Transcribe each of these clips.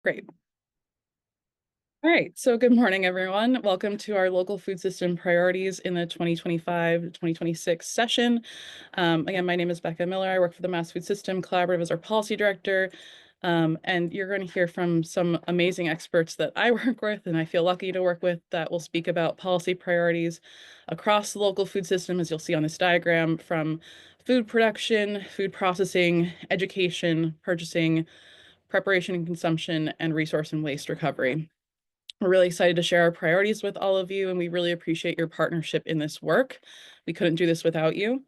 Great. All right, so good morning, everyone. Welcome to our local food system priorities in the 2025-2026 session. Again, my name is Becca Miller. I work for the Mass Food System Collaborative as our policy director. And you're going to hear from some amazing experts that I work with and I feel lucky to work with that will speak about policy priorities across the local food system, as you'll see on this diagram, from food production, food processing, education, purchasing, preparation and consumption, and resource and waste recovery. We're really excited to share our priorities with all of you, and we really appreciate your partnership in this work. We couldn't do this without you.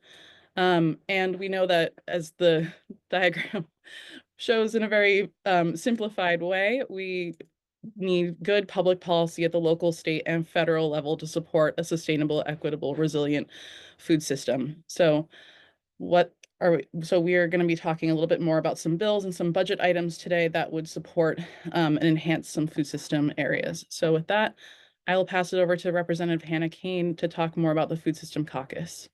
And we know that, as the diagram shows in a very simplified way, we need good public policy at the local, state, and federal level to support a sustainable, equitable, resilient food system. So we are going to be talking a little bit more about some bills and some budget items today that would support and enhance some food system areas. So with that, I will pass it over to Representative Hannah Kane to talk more about the Food System Caucus.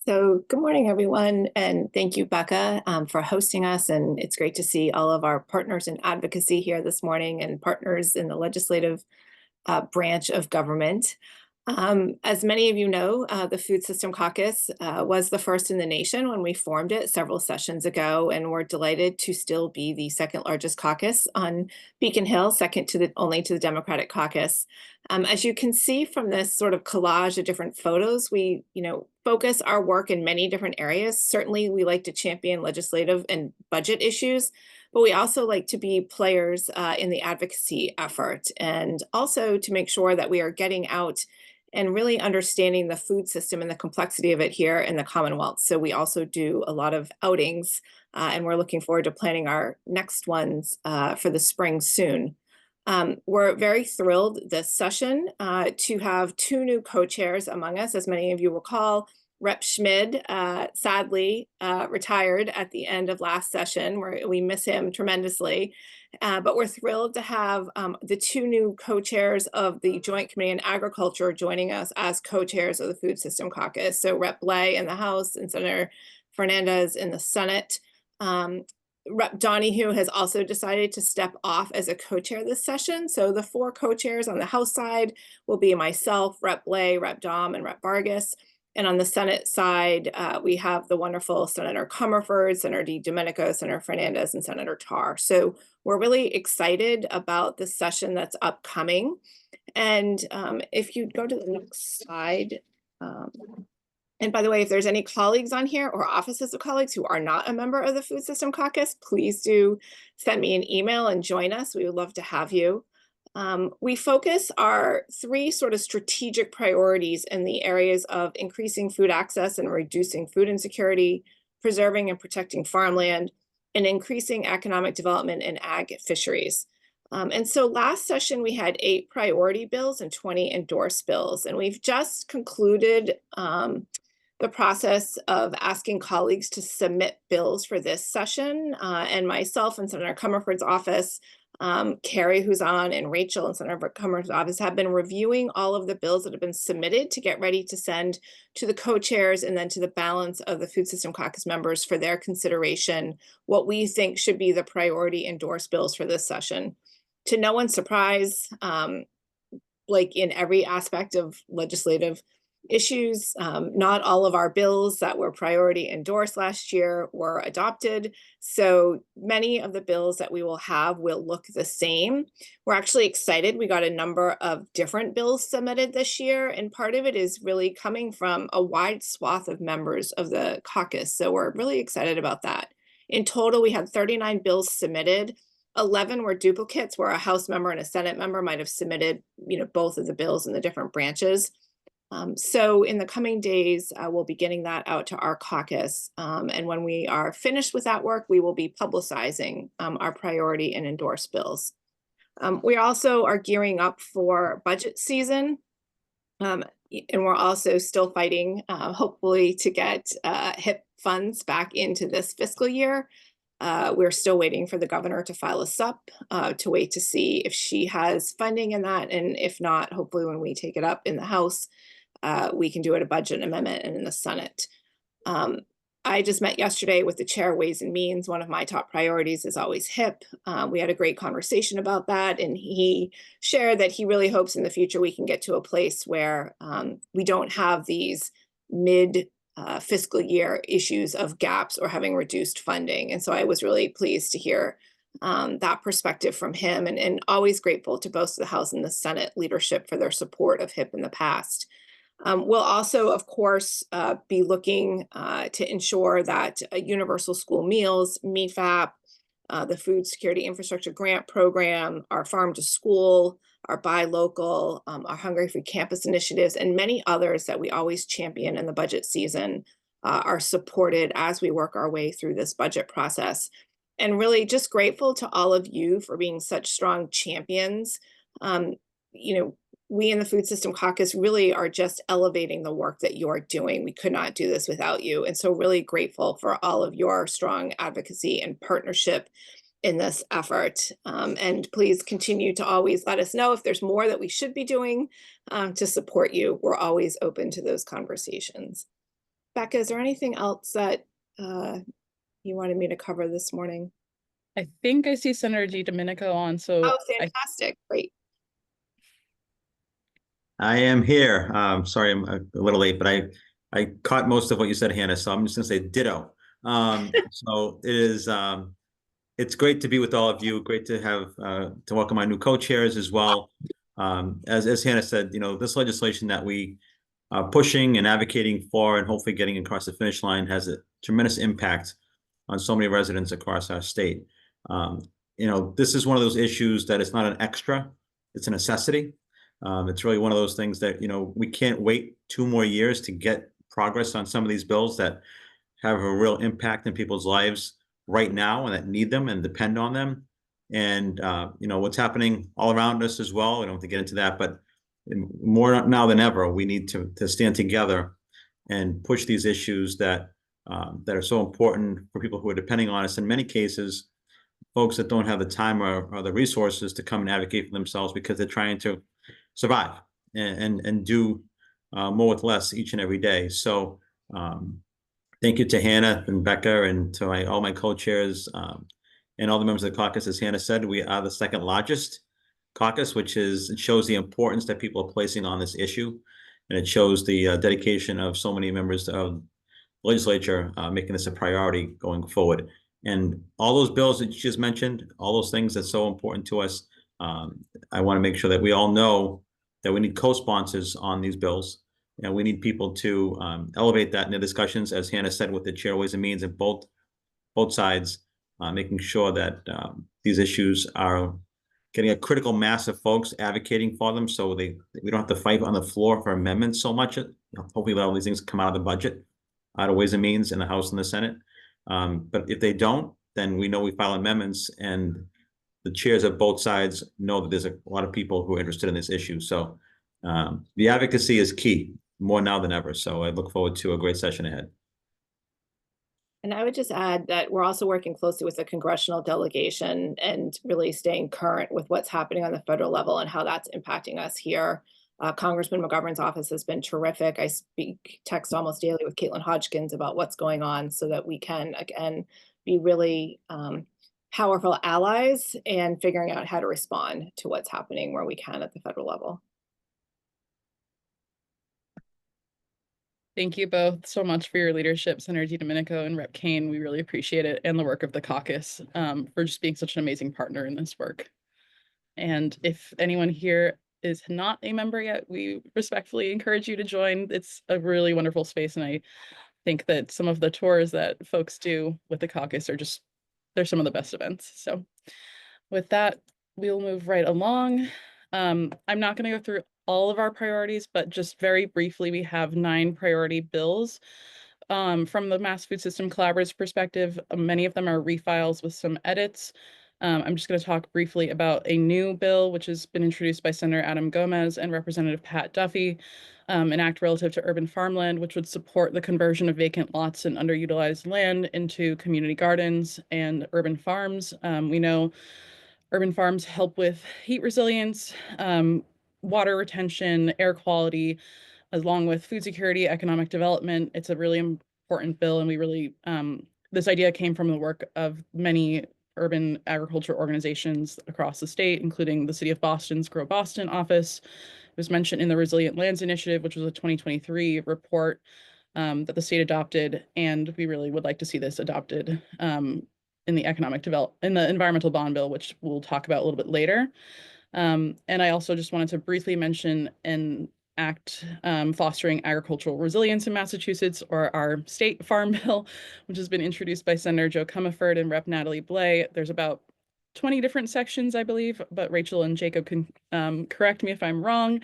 So good morning, everyone, and thank you, Becca, for hosting us. And it's great to see all of our partners in advocacy here this morning and partners in the legislative branch of government. As many of you know, the Food System Caucus was the first in the nation when we formed it several sessions ago, and we're delighted to still be the second largest caucus on Beacon Hill, second to only to the Democratic Caucus. As you can see from this sort of collage of different photos, we focus our work in many different areas. Certainly, we like to champion legislative and budget issues, but we also like to be players in the advocacy effort, and also to make sure that we are getting out and really understanding the food system and the complexity of it here in the Commonwealth. So we also do a lot of outings, and we're looking forward to planning our next ones for the spring soon. We're very thrilled this session to have two new co-chairs among us. As many of you recall, Rep. Schmid sadly retired at the end of last session, where we miss him tremendously. But we're thrilled to have the two new co-chairs of the Joint Committee on Agriculture joining us as co-chairs of the Food System Caucus. So Rep. Blais in the House and Senator Fernandez in the Senate. Rep. Donahue has also decided to step off as a co-chair this session. So the four co-chairs on the House side will be myself, Rep. Blais, Rep. Dom, and Rep. Vargas. And on the Senate side, we have the wonderful Senator Comerford, Senator DiDomenico, Senator Fernandez, and Senator Tarr. So we're really excited about the session that's upcoming. And if you go to the next slide, and by the way, if there's any colleagues on here or offices of colleagues who are not a member of the Food System Caucus, please do send me an email and join us. We would love to have you. We focus our three sort of strategic priorities in the areas of increasing food access and reducing food insecurity, preserving and protecting farmland, and increasing economic development in ag fisheries. And so last session, we had 8 priority bills and 20 endorsed bills, and we've just concluded the process of asking colleagues to submit bills for this session, and myself and Senator Comerford's office, Carrie, who's on, and Rachel and Senator Comerford's office have been reviewing all of the bills that have been submitted to get ready to send to the co-chairs and then to the balance of the Food System Caucus members for their consideration, what we think should be the priority endorsed bills for this session. To no one's surprise, like in every aspect of legislative issues, not all of our bills that were priority endorsed last year were adopted. So many of the bills that we will have will look the same. We're actually excited. We got a number of different bills submitted this year, and part of it is really coming from a wide swath of members of the caucus. So we're really excited about that. In total, we had 39 bills submitted. 11 were duplicates, where a House member and a Senate member might have submitted, both of the bills in the different branches. So in the coming days, we'll be getting that out to our caucus. And when we are finished with that work, we will be publicizing our priority and endorsed bills. We also are gearing up for budget season. And we're also still fighting, hopefully, to get HIP funds back into this fiscal year. We're still waiting for the governor to file a SUP to wait to see if she has funding in that. And if not, hopefully when we take it up in the House, we can do it a budget amendment and in the Senate. I just met yesterday with the chair of Ways and Means. One of my top priorities is always HIP. We had a great conversation about that, and he shared that he really hopes in the future we can get to a place where we don't have these mid fiscal year issues of gaps or having reduced funding. And so I was really pleased to hear that perspective from him, and always grateful to both the House and the Senate leadership for their support of HIP in the past. We'll also, of course, be looking to ensure that universal school meals, MEFAP, the Food Security Infrastructure Grant Program, our Farm to School, our Buy Local, our Hungry Free Campus initiatives, and many others that we always champion in the budget season are supported as we work our way through this budget process. And really just grateful to all of you for being such strong champions. Um, you know, we in the Food System Caucus really are just elevating the work that you're doing. We could not do this without you. And so really grateful for all of your strong advocacy and partnership in this effort. And please continue to always let us know if there's more that we should be doing to support you. We're always open to those conversations. Becca, is there anything else that you wanted me to cover this morning? I think I see Senator DiDomenico on, so Oh, fantastic. Great. I am here. Sorry, I'm a little late, but I caught most of what you said, Hannah. So I'm just going to say ditto. So it's great to be with all of you. Great to have to welcome my new co-chairs as well. As Hannah said, this legislation that we are pushing and advocating for, and hopefully getting across the finish line, has a tremendous impact on so many residents across our state. This is one of those issues that it's not an extra; it's a necessity. It's really one of those things that, we can't wait 2 more years to get progress on some of these bills that have a real impact in people's lives right now and that need them and depend on them. And, what's happening all around us as well. We don't have to get into that, but more now than ever, we need to stand together and push these issues that are so important for people who are depending on us. In many cases, folks that don't have the time or the resources to come and advocate for themselves because they're trying to survive and do more with less each and every day. So thank you to Hannah and Becca and to all my co-chairs and all the members of the caucus. As Hannah said, we are the second largest caucus, it shows the importance that people are placing on this issue. And it shows the dedication of so many members of the legislature making this a priority going forward. And all those bills that you just mentioned, all those things that's so important to us, I want to make sure that we all know that we need co-sponsors on these bills, and we need people to elevate that in the discussions, as Hannah said, with the Chair of Ways and Means and both sides, making sure that these issues are getting a critical mass of folks advocating for them, so we don't have to fight on the floor for amendments so much. Hopefully, all these things come out of the budget, out of Ways and Means in the House and the Senate. But if they don't, then we know we file amendments, and the chairs of both sides know that there's a lot of people who are interested in this issue. So the advocacy is key, more now than ever. So I look forward to a great session ahead. And I would just add that we're also working closely with the congressional delegation and really staying current with what's happening on the federal level and how that's impacting us here. Congressman McGovern's office has been terrific. I text almost daily with Caitlin Hodgkins about what's going on so that we can, again, be really powerful allies and figuring out how to respond to what's happening where we can at the federal level. Thank you both so much for your leadership, Senator DiDomenico and Rep. Kane. We really appreciate it, and the work of the caucus for just being such an amazing partner in this work. And if anyone here is not a member yet, we respectfully encourage you to join. It's a really wonderful space, and I think that some of the tours that folks do with the caucus they're some of the best events. So with that, we'll move right along. I'm not going to go through all of our priorities, but just very briefly, we have 9 priority bills. From the Mass Food System Collaborative's perspective, many of them are refiles with some edits. I'm just going to talk briefly about a new bill, which has been introduced by Senator Adam Gomez and Representative Pat Duffy, an act relative to urban farmland, which would support the conversion of vacant lots and underutilized land into community gardens and urban farms. We know urban farms help with heat resilience, water retention, air quality, along with food security, economic development. It's a really important important bill, and we really, this idea came from the work of many urban agriculture organizations across the state, including the City of Boston's Grow Boston office. It was mentioned in the Resilient Lands Initiative, which was a 2023 report that the state adopted, and we really would like to see this adopted in the environmental bond bill, which we'll talk about a little bit later. And I also just wanted to briefly mention an act fostering agricultural resilience in Massachusetts, or our state farm bill, which has been introduced by Senator Joe Comerford and Rep. Natalie Blais. There's about 20 different sections, I believe, but Rachel and Jacob can correct me if I'm wrong.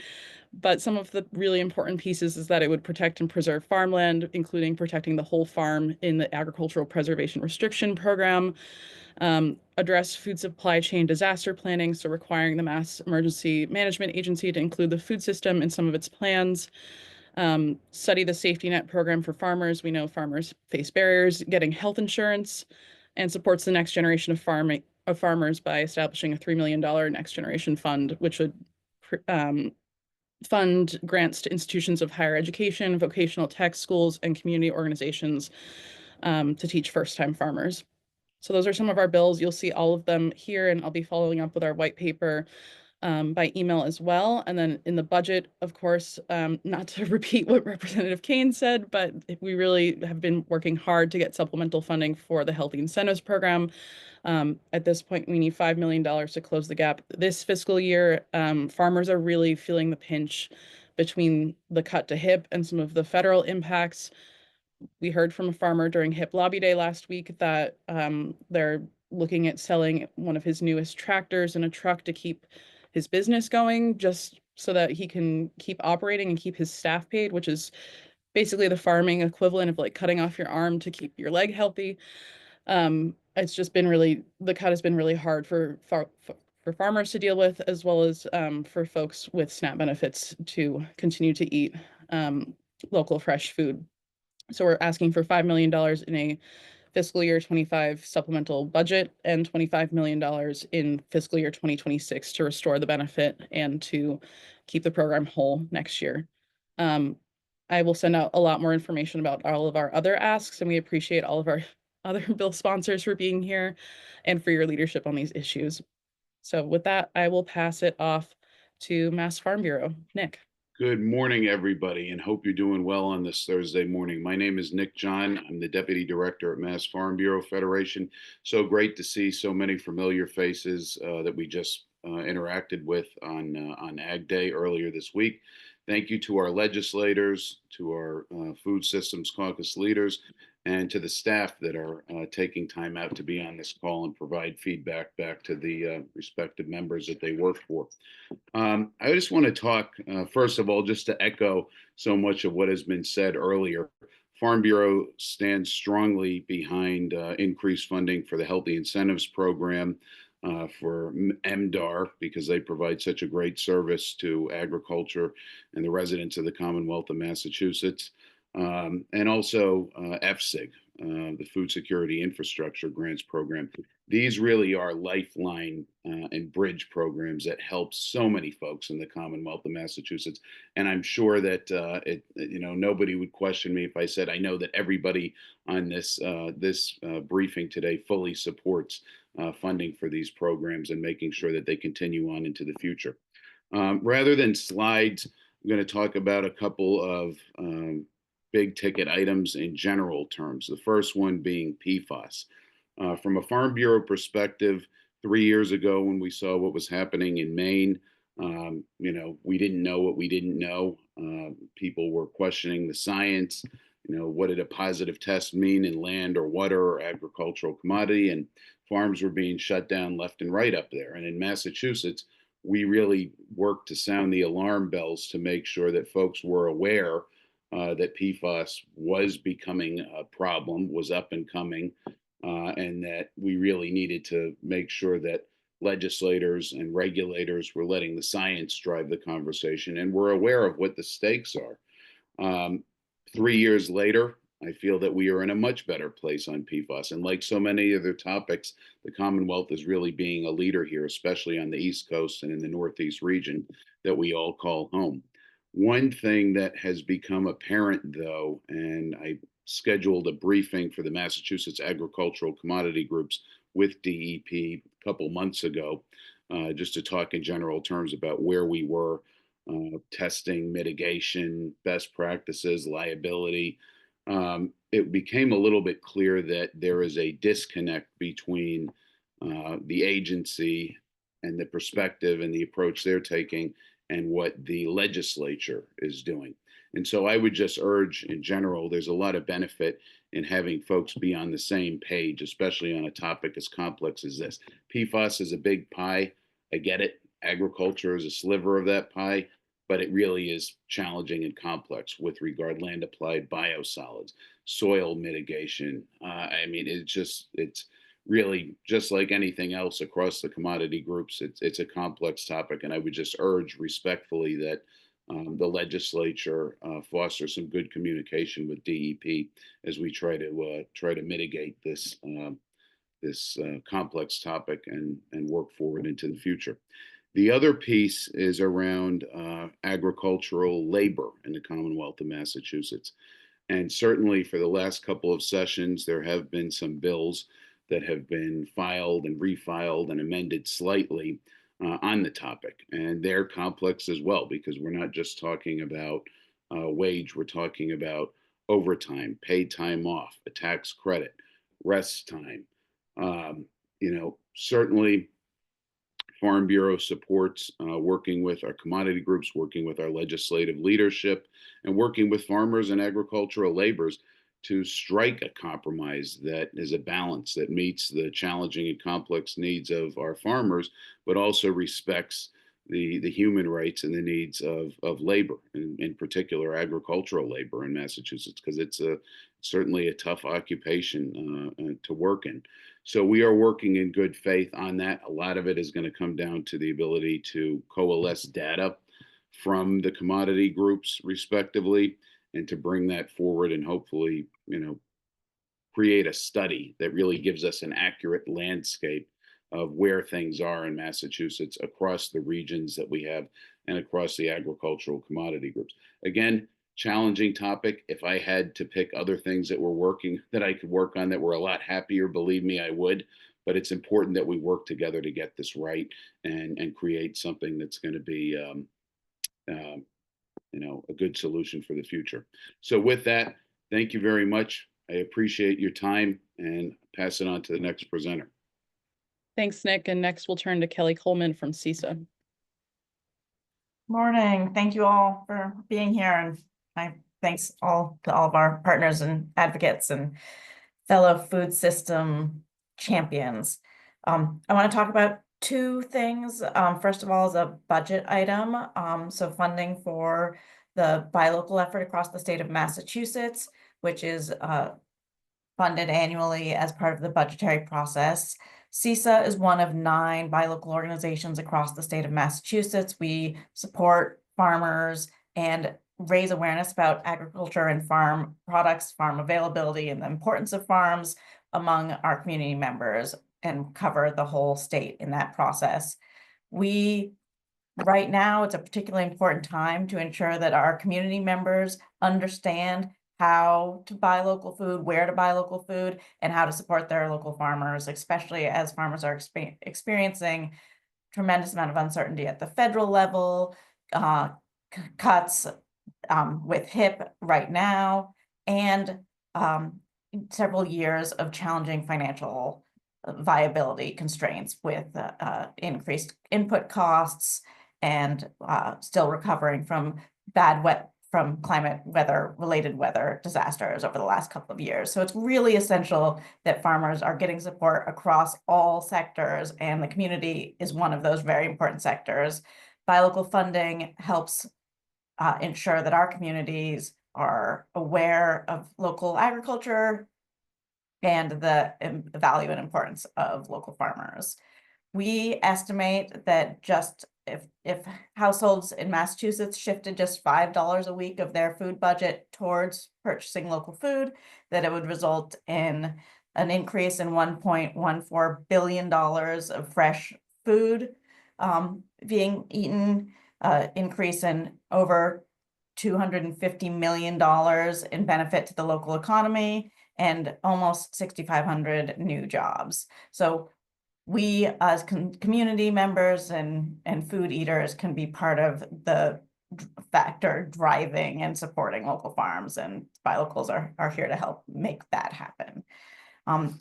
But some of the really important pieces is that it would protect and preserve farmland, including protecting the whole farm in the Agricultural Preservation Restriction Program, address food supply chain disaster planning, so requiring the Mass Emergency Management Agency to include the food system in some of its plans, study the safety net program for farmers. We know farmers face barriers getting health insurance, and supports the next generation of farmers by establishing a $3 million next generation fund, which would fund grants to institutions of higher education, vocational tech schools, and community organizations to teach first-time farmers. So those are some of our bills. You'll see all of them here, and I'll be following up with our white paper by email as well. And then in the budget, of course, not to repeat what Representative Kane said, but we really have been working hard to get supplemental funding for the Healthy Incentives Program. At this point, we need $5 million to close the gap this fiscal year. Farmers are really feeling the pinch between the cut to HIP and some of the federal impacts. We heard from a farmer during HIP Lobby Day last week that they're looking at selling one of his newest tractors and a truck to keep his business going, just so that he can keep operating and keep his staff paid, which is basically the farming equivalent of like cutting off your arm to keep your leg healthy. It's just been the cut has been really hard for farmers to deal with, as well as for folks with SNAP benefits to continue to eat local fresh food. So we're asking for $5 million in a fiscal year 25 supplemental budget and $25 million in fiscal year 2026 to restore the benefit and to keep the program whole next year. I will send out a lot more information about all of our other asks, and we appreciate all of our other bill sponsors for being here and for your leadership on these issues. So with that, I will pass it off to Mass Farm Bureau. Nick. Good morning, everybody, and hope you're doing well on this Thursday morning. My name is Nick John. I'm the Deputy Director at Mass Farm Bureau Federation. So great to see so many familiar faces that we just interacted with on Ag Day earlier this week. Thank you to our legislators, to our Food Systems Caucus leaders, and to the staff that are taking time out to be on this call and provide feedback back to the respective members that they work for. I just want to talk, first of all, just to echo so much of what has been said earlier. Farm Bureau stands strongly behind increased funding for the Healthy Incentives Program, for MDAR, because they provide such a great service to agriculture and the residents of the Commonwealth of Massachusetts. And also FSIG, the Food Security Infrastructure Grants Program. These really are lifeline and bridge programs that help so many folks in the Commonwealth of Massachusetts. And I'm sure that nobody would question me if I said I know that everybody on this briefing today fully supports funding for these programs and making sure that they continue on into the future. Rather than slides, I'm going to talk about a couple of big ticket items in general terms. The first one being PFAS. From a Farm Bureau perspective, 3 years ago when we saw what was happening in Maine, we didn't know what we didn't know. People were questioning the science. What did a positive test mean in land or water or agricultural commodity? And farms were being shut down left and right up there. And in Massachusetts, we really worked to sound the alarm bells to make sure that folks were aware that PFAS was becoming a problem, was up and coming, and that we really needed to make sure that legislators and regulators were letting the science drive the conversation and were aware of what the stakes are. 3 years later, I feel that we are in a much better place on PFAS. And like so many other topics, the Commonwealth is really being a leader here, especially on the East Coast and in the Northeast region that we all call home. One thing that has become apparent, though, and I scheduled a briefing for the Massachusetts agricultural commodity groups with DEP a couple months ago, just to talk in general terms about where we were, testing, mitigation, best practices, liability. It became a little bit clear that there is a disconnect between the agency and the perspective and the approach they're taking and what the legislature is doing. And so I would just urge in general, there's a lot of benefit in having folks be on the same page, especially on a topic as complex as this. PFAS is a big pie. I get it. Agriculture is a sliver of that pie, but it really is challenging and complex with regard land applied biosolids, soil mitigation. I mean, it's really just like anything else across the commodity groups. It's a complex topic, and I would just urge respectfully that the legislature foster some good communication with DEP as we try to mitigate this complex topic and work forward into the future. The other piece is around agricultural labor in the Commonwealth of Massachusetts. And certainly for the last couple of sessions, there have been some bills that have been filed and refiled and amended slightly on the topic. And they're complex as well, because we're not just talking about wage, we're talking about overtime, paid time off, a tax credit, rest time. Certainly Farm Bureau supports working with our commodity groups, working with our legislative leadership, and working with farmers and agricultural laborers to strike a compromise that is a balance that meets the challenging and complex needs of our farmers, but also respects the human rights and the needs of labor, in particular agricultural labor in Massachusetts, because it's certainly a tough occupation to work in. So we are working in good faith on that. A lot of it is going to come down to the ability to coalesce data from the commodity groups respectively, and to bring that forward and hopefully, create a study that really gives us an accurate landscape of where things are in Massachusetts across the regions that we have and across the agricultural commodity groups. Again, challenging topic. If I had to pick other things that I could work on that were a lot happier, believe me, I would. But it's important that we work together to get this right and create something that's going to be a good solution for the future. So with that, thank you very much. I appreciate your time, and pass it on to the next presenter. Thanks, Nick. And next we'll turn to Kelly Coleman from CISA. Morning. Thank you all for being here, and thanks to all of our partners and advocates and fellow food system champions. I want to talk about two things. First of all, is a budget item. So funding for the buy local effort across the state of Massachusetts, which is funded annually as part of the budgetary process. CISA is one of 9 buy local organizations across the state of Massachusetts. We support farmers and raise awareness about agriculture and farm products, farm availability, and the importance of farms among our community members, and cover the whole state in that process. Right now, it's a particularly important time to ensure that our community members understand how to buy local food, where to buy local food, and how to support their local farmers, especially as farmers are experiencing tremendous amount of uncertainty at the federal level, cuts with HIP right now, and several years of challenging financial viability constraints with increased input costs and still recovering from climate related weather disasters over the last couple of years. So it's really essential that farmers are getting support across all sectors, and the community is one of those very important sectors. Buy local funding helps ensure that our communities are aware of local agriculture and the value and importance of local farmers. We estimate that just if households in Massachusetts shifted just $5 a week of their food budget towards purchasing local food, that it would result in an increase in $1.14 billion of fresh food being eaten, increase in over $250 million in benefit to the local economy and almost 6,500 new jobs. So we as community members and food eaters can be part of the factor driving and supporting local farms, and Buy Locals are here to help make that happen.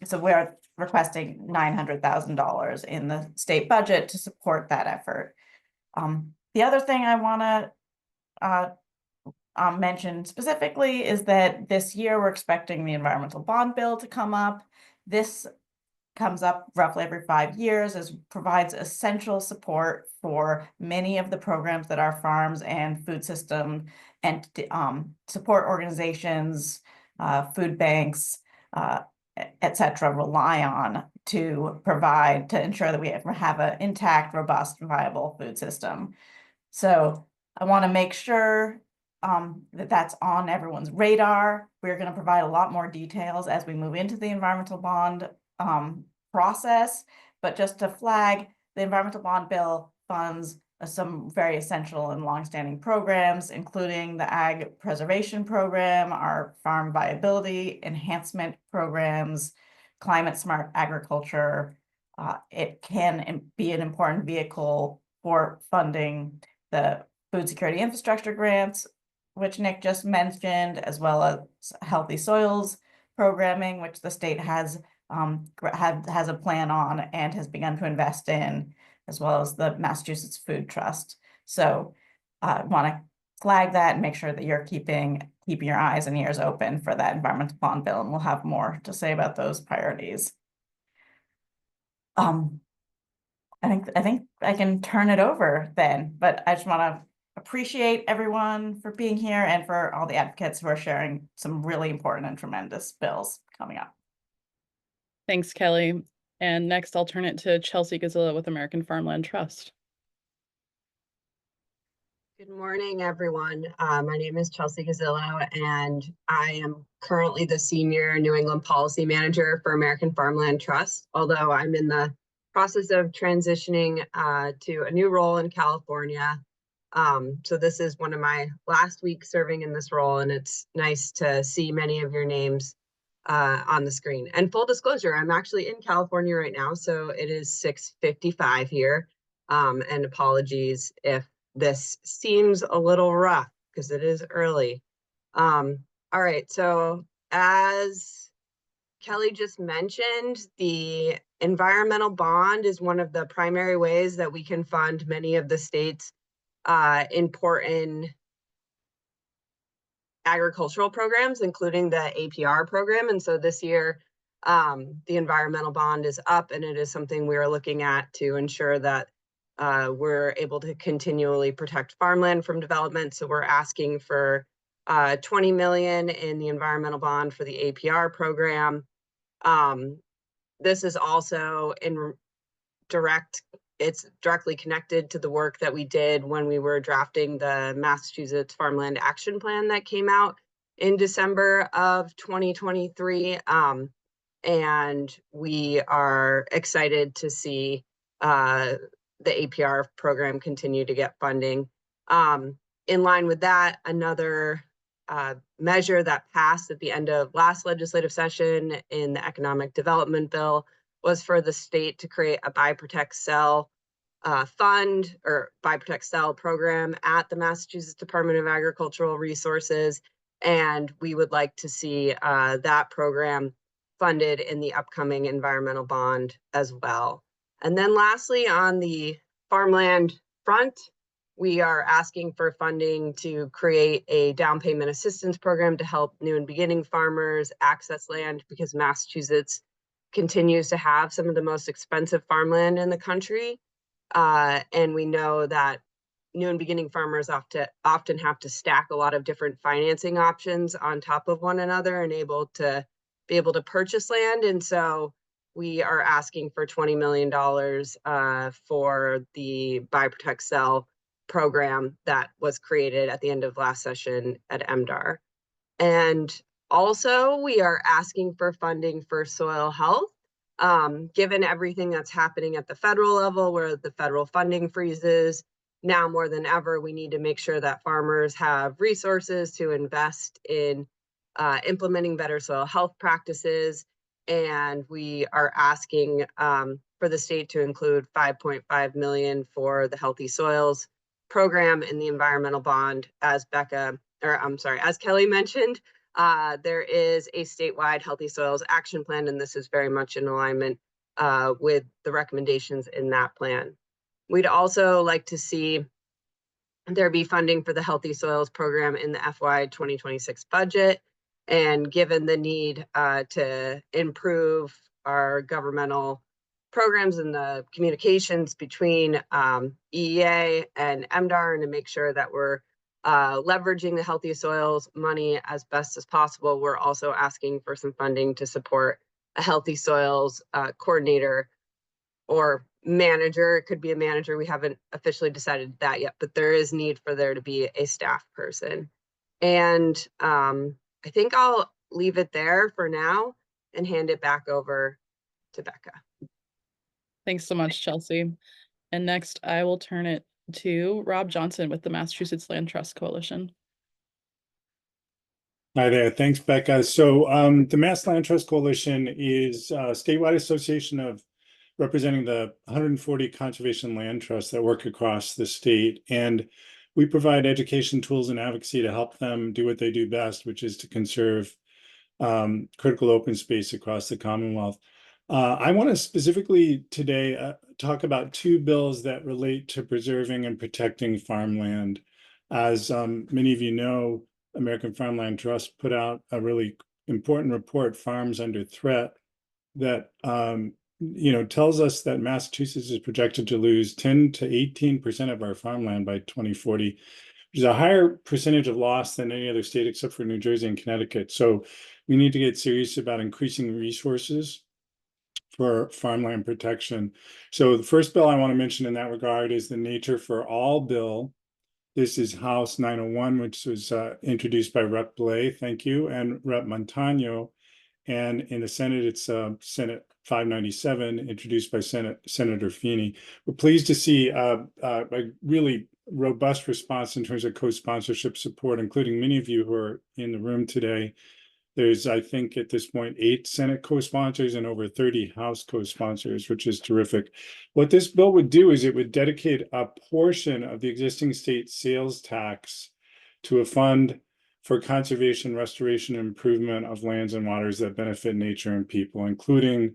So we're requesting $900,000 in the state budget to support that effort. The other thing I want to mention specifically is that this year we're expecting the environmental bond bill to come up. This comes up roughly every 5 years, as provides essential support for many of the programs that our farms and food system and support organizations, food banks, etc. rely on to provide, to ensure that we have an intact, robust, viable food system. So I want to make sure that that's on everyone's radar. We're going to provide a lot more details as we move into the environmental bond process, but just to flag, the environmental bond bill funds some very essential and longstanding programs, including the Ag Preservation Program, our Farm Viability Enhancement Programs, Climate Smart Agriculture. It can be an important vehicle for funding the food security infrastructure grants, which Nick just mentioned, as well as Healthy Soils programming, which the state has a plan on and has begun to invest in, as well as the Massachusetts Food Trust. So I want to flag that and make sure that you're keeping your eyes and ears open for that environmental bond bill, and we'll have more to say about those priorities. I think I can turn it over then, but I just want to appreciate everyone for being here and for all the advocates who are sharing some really important and tremendous bills coming up. Thanks, Kelly. And next, I'll turn it to Chelsea Gazilla with American Farmland Trust. Good morning, everyone. My name is Chelsea Gazillo, and I am currently the Senior New England Policy Manager for American Farmland Trust, although I'm in the process of transitioning to a new role in California. So this is one of my last weeks serving in this role, and it's nice to see many of your names on the screen. And full disclosure, I'm actually in California right now, so it is 6:55 here, and apologies if this seems a little rough because it is early. All right, so as Kelly just mentioned, the environmental bond is one of the primary ways that we can fund many of the state's important agricultural programs, including the APR program. And so this year, the environmental bond is up, and it is something we are looking at to ensure that we're able to continually protect farmland from development. So we're asking for $20 million in the environmental bond for the APR program. This is also it's directly connected to the work that we did when we were drafting the Massachusetts Farmland Action Plan that came out in December of 2023. And we are excited to see the APR program continue to get funding. In line with that, another measure that passed at the end of last legislative session in the Economic Development Bill was for the state to create a Buy, Protect, Sell fund or Buy, Protect, Sell program at the Massachusetts Department of Agricultural Resources. And we would like to see that program funded in the upcoming environmental bond as well. And then lastly, on the farmland front, we are asking for funding to create a down payment assistance program to help new and beginning farmers access land, because Massachusetts continues to have some of the most expensive farmland in the country. And we know that new and beginning farmers often have to stack a lot of different financing options on top of one another and be able to purchase land. And so we are asking for $20 million for the Buy, Protect, Sell program that was created at the end of last session at MDAR. And also, we are asking for funding for soil health. Given everything that's happening at the federal level, where the federal funding freezes, now more than ever, we need to make sure that farmers have resources to invest in implementing better soil health practices. And we are asking for the state to include 5.5 million for the Healthy Soils program in the environmental bond. As Kelly mentioned, there is a statewide Healthy Soils action plan, and this is very much in alignment with the recommendations in that plan. We'd also like to see there be funding for the Healthy Soils program in the FY 2026 budget. And given the need to improve our governmental programs and the communications between EEA and MDAR, and to make sure that we're leveraging the Healthy Soils money as best as possible, we're also asking for some funding to support a Healthy Soils coordinator or manager. It could be a manager. We haven't officially decided that yet, but there is need for there to be a staff person. And I think I'll leave it there for now and hand it back over to Becca. Thanks so much, Chelsea. And next, I will turn it to Rob Johnson with the Massachusetts Land Trust Coalition. Hi there. Thanks, Becca. So the Mass Land Trust Coalition is a statewide association of representing the 140 conservation land trusts that work across the state. And we provide education tools and advocacy to help them do what they do best, which is to conserve critical open space across the Commonwealth. I want to specifically today talk about two bills that relate to preserving and protecting farmland. As many of you know, American Farmland Trust put out a really important report, Farms Under Threat, that tells us that Massachusetts is projected to lose 10 to 18% of our farmland by 2040, which is a higher percentage of loss than any other state except for New Jersey and Connecticut. So we need to get serious about increasing resources for farmland protection. So the first bill I want to mention in that regard is the Nature for All bill. This is House 901, which was introduced by Rep. Blais, thank you, and Rep. Montano. And in the Senate, it's Senate 597, introduced by Senator Feeney. We're pleased to see a really robust response in terms of co-sponsorship support, including many of you who are in the room today. There's, I think, at this point, 8 Senate co-sponsors and over 30 House co-sponsors, which is terrific. What this bill would do is it would dedicate a portion of the existing state sales tax to a fund for conservation, restoration, and improvement of lands and waters that benefit nature and people, including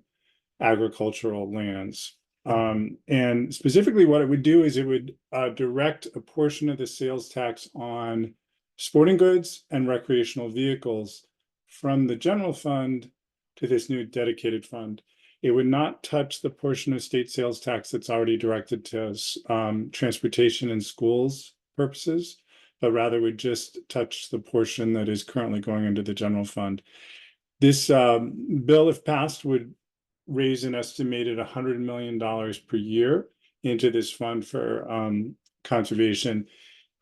agricultural lands. And specifically what it would do is it would direct a portion of the sales tax on sporting goods and recreational vehicles from the general fund to this new dedicated fund. It would not touch the portion of state sales tax that's already directed to transportation and schools purposes, but rather would just touch the portion that is currently going into the general fund. This bill, if passed, would raise an estimated $100 million per year into this fund for conservation.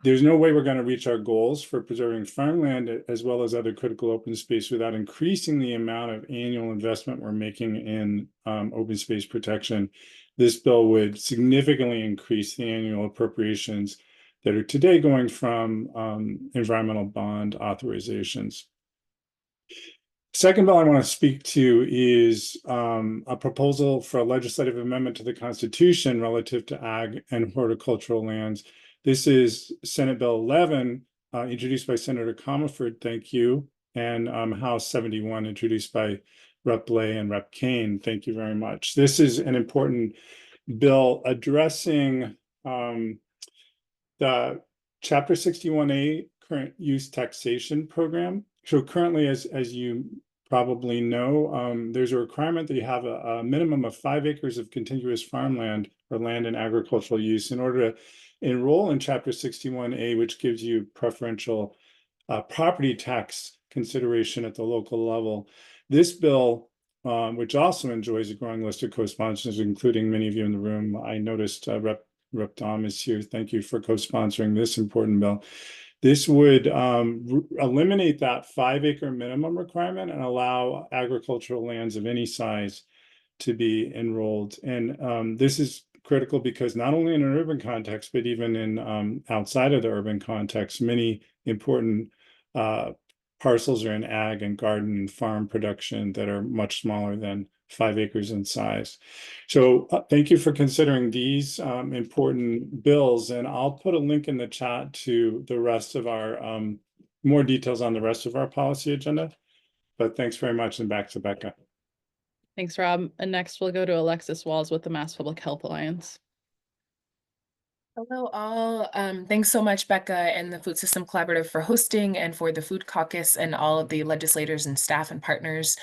There's no way we're going to reach our goals for preserving farmland as well as other critical open space without increasing the amount of annual investment we're making in open space protection. This bill would significantly increase the annual appropriations that are today going from environmental bond authorizations. Second bill I want to speak to is a proposal for a legislative amendment to the Constitution relative to ag and horticultural lands. This is Senate Bill 11, introduced by Senator Comerford, thank you, and House 71, introduced by Rep. Blais and Rep. Kane, thank you very much. This is an important bill addressing the Chapter 61A current use taxation program. So currently, as you probably know, there's a requirement that you have a minimum of 5 acres of contiguous farmland or land in agricultural use in order to enroll in Chapter 61A, which gives you preferential property tax consideration at the local level. This bill, which also enjoys a growing list of co-sponsors, including many of you in the room. I noticed Rep. Dom is here. Thank you for co-sponsoring this important bill. This would eliminate that 5 acre minimum requirement and allow agricultural lands of any size to be enrolled. And this is critical because not only in an urban context, but even in outside of the urban context, many important parcels are in ag and garden and farm production that are much smaller than 5 acres in size. So thank you for considering these important bills, and I'll put a link in the chat to the rest of our more details on the rest of our policy agenda. But thanks very much, and back to Becca. Thanks, Rob. And next we'll go to Alexis Walls with the Mass Public Health Alliance. Hello all. Thanks so much, Becca and the Food System Collaborative for hosting, and for the Food Caucus and all of the legislators and staff and partners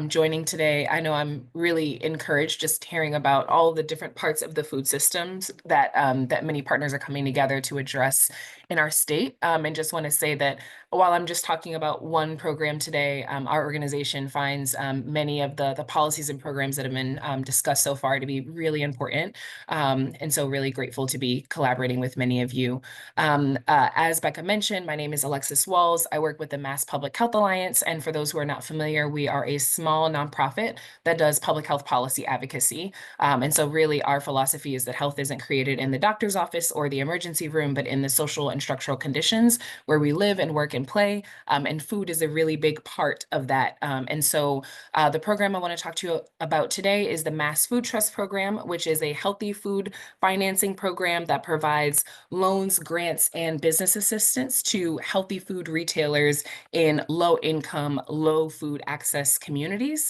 joining today. I know I'm really encouraged just hearing about all the different parts of the food systems that that many partners are coming together to address in our state. And just want to say that while I'm just talking about one program today, our organization finds many of the policies and programs that have been discussed so far to be really important. And so really grateful to be collaborating with many of you. As Becca mentioned, my name is Alexis Walls. I work with the Mass Public Health Alliance. And for those who are not familiar, we are a small nonprofit that does public health policy advocacy. And so really our philosophy is that health isn't created in the doctor's office or the emergency room, but in the social and structural conditions where we live and work and play. And food is a really big part of that. And so the program I want to talk to you about today is the Mass Food Trust Program, which is a healthy food financing program that provides loans, grants, and business assistance to healthy food retailers in low income, low food access communities.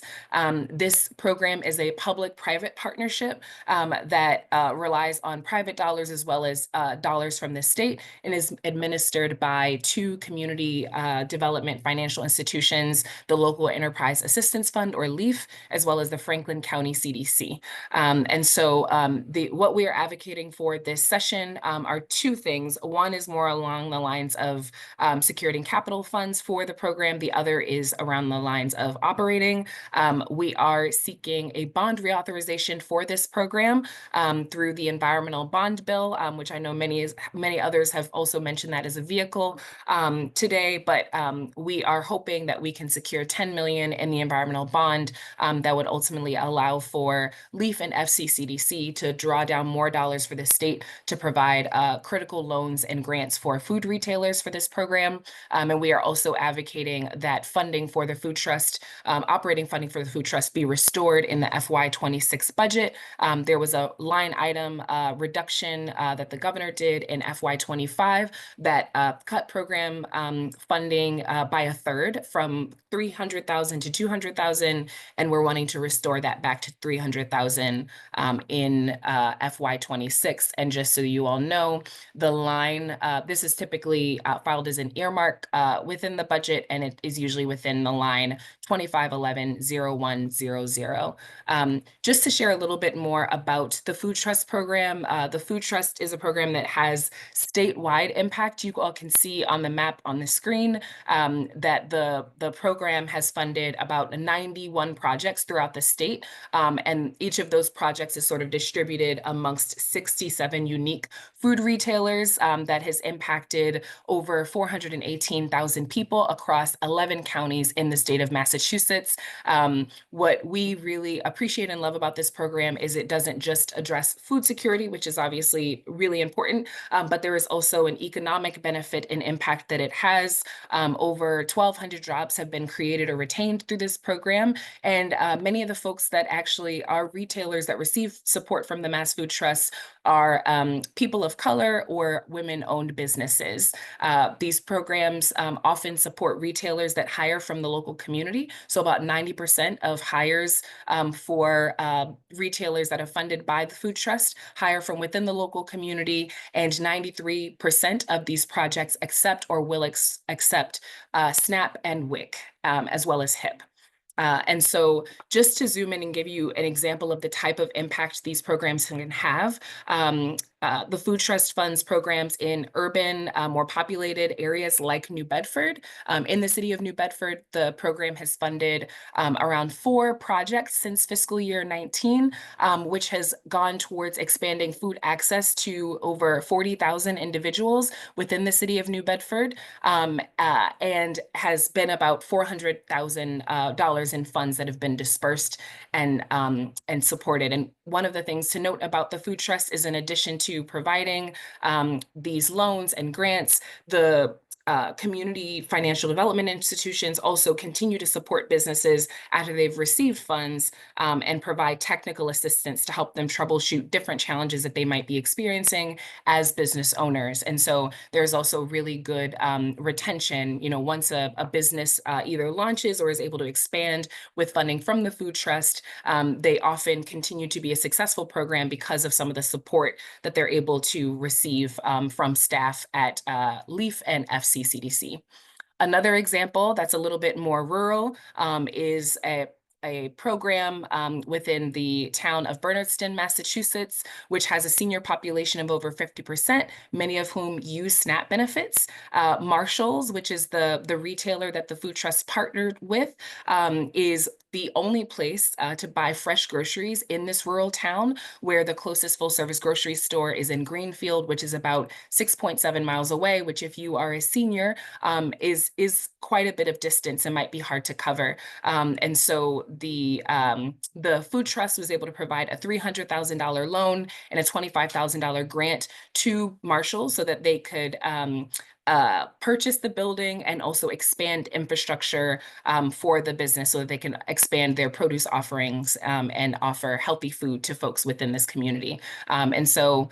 This program is a public-private partnership that relies on private dollars as well as dollars from the state, and is administered by 2 community development financial institutions, the Local Enterprise Assistance Fund, or LEAF, as well as the Franklin County CDC. And so what we are advocating for this session are 2 things. One is more along the lines of securing capital funds for the program. The other is around the lines of operating. We are seeking a bond reauthorization for this program through the environmental bond bill, which I know many others have also mentioned that as a vehicle today, but we are hoping that we can secure $10 million in the environmental bond that would ultimately allow for LEAF and FCCDC to draw down more dollars for the state to provide critical loans and grants for food retailers for this program. And we are also advocating that funding for the food trust, operating funding for the food trust, be restored in the FY26 budget. There was a line item reduction that the governor did in FY25 that cut program funding by 1/3 from $300,000 to $200,000, and we're wanting to restore that back to $300,000 in FY26. And just so you all know, the line, this is typically filed as an earmark within the budget, and it is usually within the line 2511-0100. Just to share a little bit more about the Food Trust program, the Food Trust is a program that has statewide impact. You all can see on the map on the screen that the program has funded about 91 projects throughout the state, and each of those projects is sort of distributed amongst 67 unique food retailers that has impacted over 418,000 people across 11 counties in the state of Massachusetts. What we really appreciate and love about this program is it doesn't just address food security, which is obviously really important, but there is also an economic benefit and impact that it has. Over 1,200 jobs have been created or retained through this program, and many of the folks that actually are retailers that receive support from the Mass Food Trust are people of color or women-owned businesses. These programs often support retailers that hire from the local community. So about 90% of hires for retailers that are funded by the Food Trust hire from within the local community, and 93% of these projects accept or will accept SNAP and WIC, as well as HIP. And so just to zoom in and give you an example of the type of impact these programs can have, the Food Trust funds programs in urban, more populated areas like New Bedford. In the city of New Bedford, the program has funded around 4 projects since fiscal year 19, which has gone towards expanding food access to over 40,000 individuals within the city of New Bedford, and has been about $400,000 in funds that have been dispersed and supported. And one of the things to note about the Food Trust is, in addition to providing these loans and grants, the community financial development institutions also continue to support businesses after they've received funds, and provide technical assistance to help them troubleshoot different challenges that they might be experiencing as business owners. And so there's also really good retention, once a business either launches or is able to expand with funding from the Food Trust, they often continue to be a successful program because of some of the support that they're able to receive from staff at LEAF and FCCDC. Another example that's a little bit more rural is a program within the town of Bernardston, Massachusetts, which has a senior population of over 50%, many of whom use SNAP benefits. Marshalls, which is the retailer that the Food Trust partnered with, is the only place to buy fresh groceries in this rural town, where the closest full-service grocery store is in Greenfield, which is about 6.7 miles away, which, if you are a senior, is quite a bit of distance and might be hard to cover. And so the Food Trust was able to provide a $300,000 loan and a $25,000 grant to Marshalls so that they could purchase the building and also expand infrastructure for the business so that they can expand their produce offerings and offer healthy food to folks within this community. And so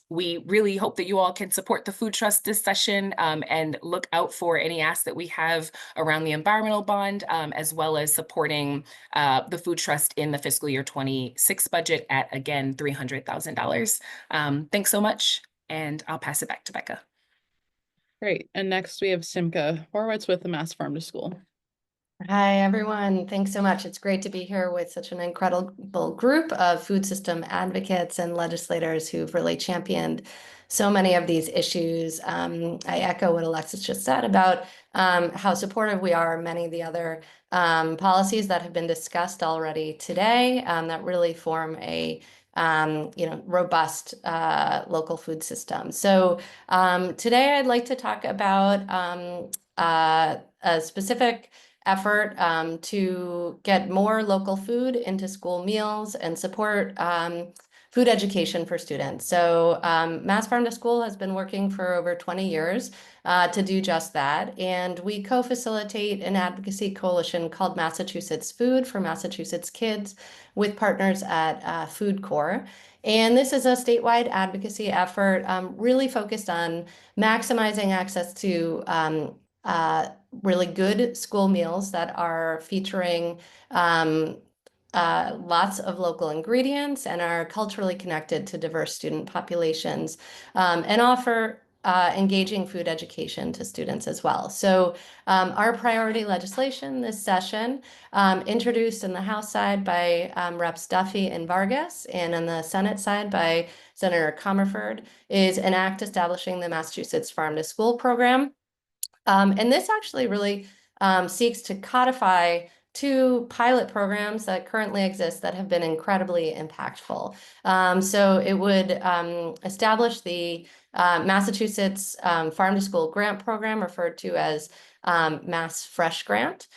we really hope that you all can support the Food Trust this session, and look out for any asks that we have around the environmental bond, as well as supporting the Food Trust in the fiscal year 26 budget at, again, $300,000. Thanks so much, and I'll pass it back to Becca. Great. And next we have Simca Horowitz with the Mass Farm to School. Hi, everyone. Thanks so much. It's great to be here with such an incredible group of food system advocates and legislators who've really championed so many of these issues. I echo what Alexis just said about how supportive we are of many of the other policies that have been discussed already today, that really form a robust local food system. So today I'd like to talk about a specific effort to get more local food into school meals and support food education for students. So Mass Farm to School has been working for over 20 years to do just that. And we co-facilitate an advocacy coalition called Massachusetts Food for Massachusetts Kids with partners at Food Corps. And this is a statewide advocacy effort really focused on maximizing access to really good school meals that are featuring lots of local ingredients and are culturally connected to diverse student populations, and offer engaging food education to students as well. So our priority legislation this session, introduced in the House side by Reps Duffy and Vargas, and on the Senate side by Senator Comerford, is an act establishing the Massachusetts Farm to School program. And this actually really seeks to codify 2 pilot programs that currently exist that have been incredibly impactful. So it would establish the Massachusetts Farm to School Grant Program, referred to as Mass Fresh Grant.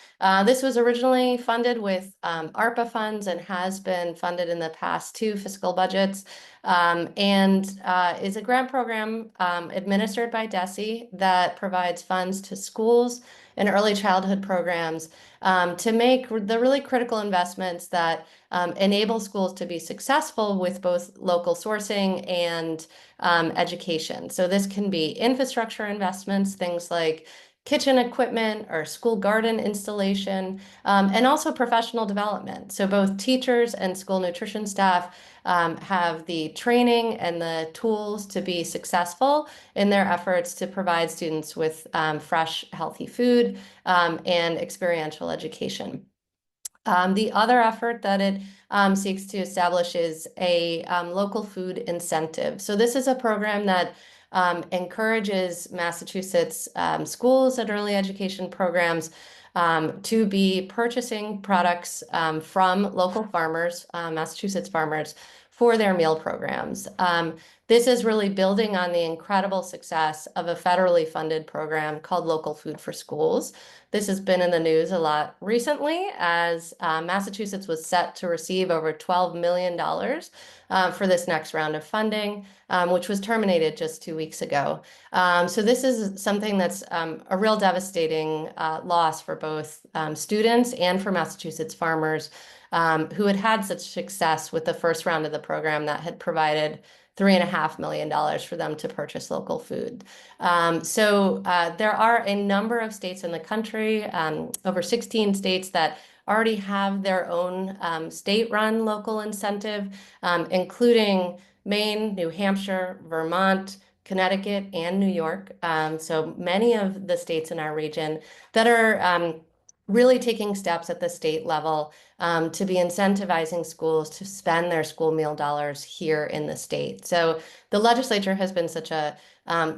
This was originally funded with ARPA funds and has been funded in the past 2 fiscal budgets, and is a grant program administered by DESE that provides funds to schools and early childhood programs to make the really critical investments that enable schools to be successful with both local sourcing and education. So this can be infrastructure investments, things like kitchen equipment or school garden installation, and also professional development. So both teachers and school nutrition staff have the training and the tools to be successful in their efforts to provide students with fresh, healthy food and experiential education. The other effort that it seeks to establish is a local food incentive. So this is a program that encourages Massachusetts schools and early education programs to be purchasing products from local farmers, Massachusetts farmers, for their meal programs. This is really building on the incredible success of a federally funded program called Local Food for Schools. This has been in the news a lot recently as Massachusetts was set to receive over $12 million for this next round of funding, which was terminated just 2 weeks ago. So this is something that's a real devastating loss for both students and for Massachusetts farmers who had had such success with the first round of the program that had provided $3.5 million for them to purchase local food. So there are a number of states in the country, over 16 states that already have their own state-run local incentive, including Maine, New Hampshire, Vermont, Connecticut, and New York. So many of the states in our region that are really taking steps at the state level to be incentivizing schools to spend their school meal dollars here in the state. So the legislature has been such a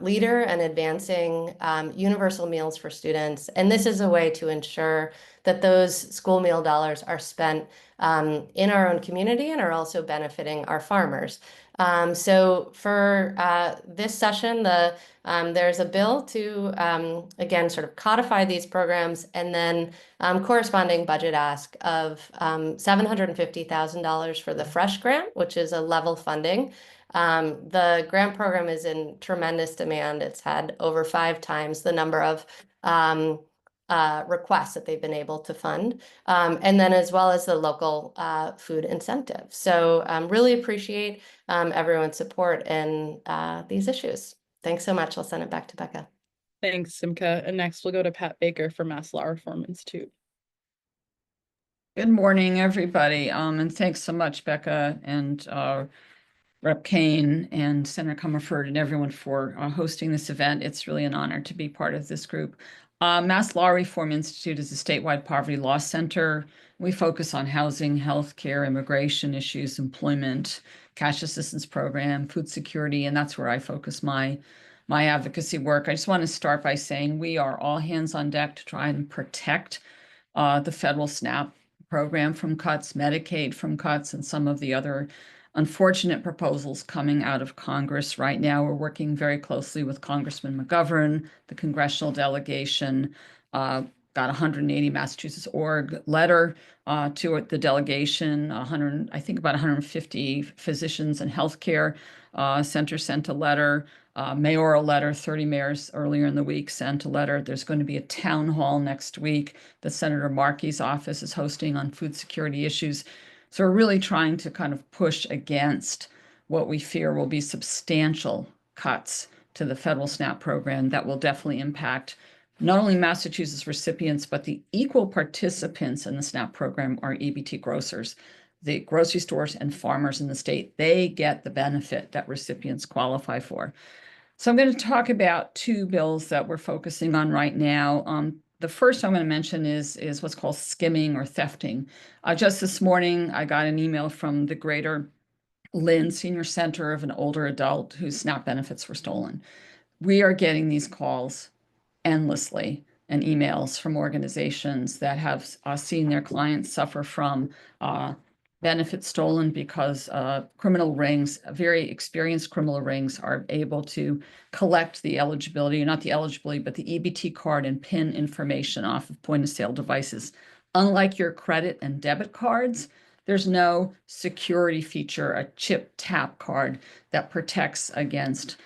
leader in advancing universal meals for students. And this is a way to ensure that those school meal dollars are spent in our own community and are also benefiting our farmers. So for this session, there's a bill to, again, sort of codify these programs and then corresponding budget ask of $750,000 for the FRESH grant, which is a level funding. The grant program is in tremendous demand. It's had over 5 times the number of requests that they've been able to fund, and then as well as the local food incentive. So really appreciate everyone's support in these issues. Thanks so much. I'll send it back to Becca. Thanks, Simca. And next we'll go to Pat Baker for Mass Law Reform Institute. Good morning, everybody. And thanks so much, Becca and Rep. Kane and Senator Comerford and everyone for hosting this event. It's really an honor to be part of this group. Mass Law Reform Institute is a statewide poverty law center. We focus on housing, healthcare, immigration issues, employment, cash assistance program, food security, and that's where I focus my advocacy work. I just want to start by saying we are all hands on deck to try and protect the federal SNAP program from cuts, Medicaid from cuts, and some of the other unfortunate proposals coming out of Congress right now. We're working very closely with Congressman McGovern, the congressional delegation, got 180 Massachusetts org letter to the delegation, I think about 150 physicians and healthcare center sent a letter, mayoral letter, 30 mayors earlier in the week sent a letter. There's going to be a town hall next week that Senator Markey's office is hosting on food security issues. So we're really trying to kind of push against what we fear will be substantial cuts to the federal SNAP program that will definitely impact not only Massachusetts recipients, but the equal participants in the SNAP program are EBT grocers, the grocery stores and farmers in the state. They get the benefit that recipients qualify for. So I'm going to talk about 2 bills that we're focusing on right now. The first I'm going to mention is what's called skimming or thefting. Just this morning, I got an email from the Greater Lynn Senior Center of an older adult whose SNAP benefits were stolen. We are getting these calls endlessly and emails from organizations that have seen their clients suffer from benefits stolen because criminal rings, very experienced criminal rings, are able to collect the eligibility, not the eligibility, but the EBT card and PIN information off of point of sale devices. Unlike your credit and debit cards, there's no security feature, a chip tap card that protects against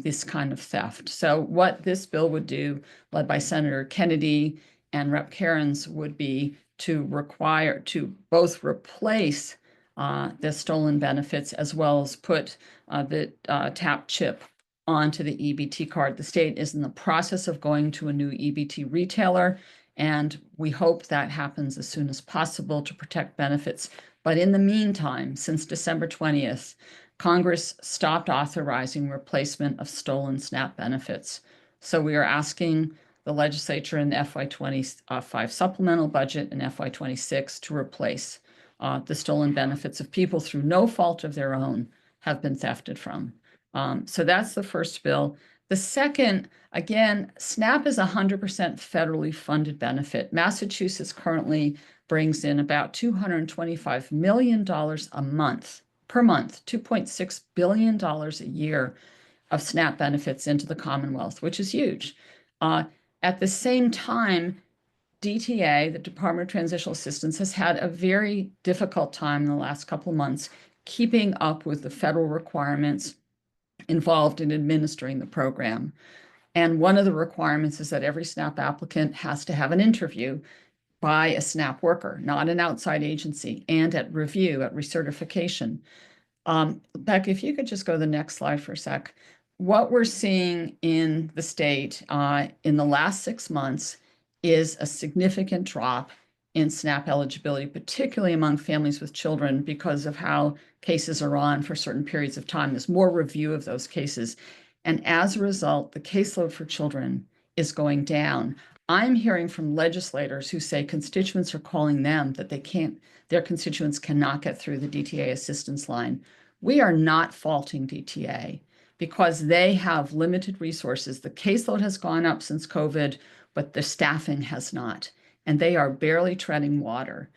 this kind of theft. So what this bill would do, led by Senator Kennedy and Rep. Cairns, would be to require to both replace the stolen benefits as well as put the tap chip onto the EBT card. The state is in the process of going to a new EBT retailer, and we hope that happens as soon as possible to protect benefits. But in the meantime, since December 20th, Congress stopped authorizing replacement of stolen SNAP benefits. So we are asking the legislature in the FY25 supplemental budget and FY26 to replace the stolen benefits of people through no fault of their own have been thefted from. So that's the first bill. The second, again, SNAP is 100% federally funded benefit. Massachusetts currently brings in about $225 million a month, per month, $2.6 billion a year of SNAP benefits into the Commonwealth, which is huge. At the same time, DTA, the Department of Transitional Assistance, has had a very difficult time in the last couple of months keeping up with the federal requirements involved in administering the program. And one of the requirements is that every SNAP applicant has to have an interview by a SNAP worker, not an outside agency, and at review, at recertification. Beck, if you could just go to the next slide for a sec. What we're seeing in the state in the last 6 months is a significant drop in SNAP eligibility, particularly among families with children, because of how cases are on for certain periods of time. There's more review of those cases. And as a result, the caseload for children is going down. I'm hearing from legislators who say constituents are calling them that their constituents cannot get through the DTA assistance line. We are not faulting DTA because they have limited resources. The caseload has gone up since COVID, but the staffing has not, and they are barely treading water.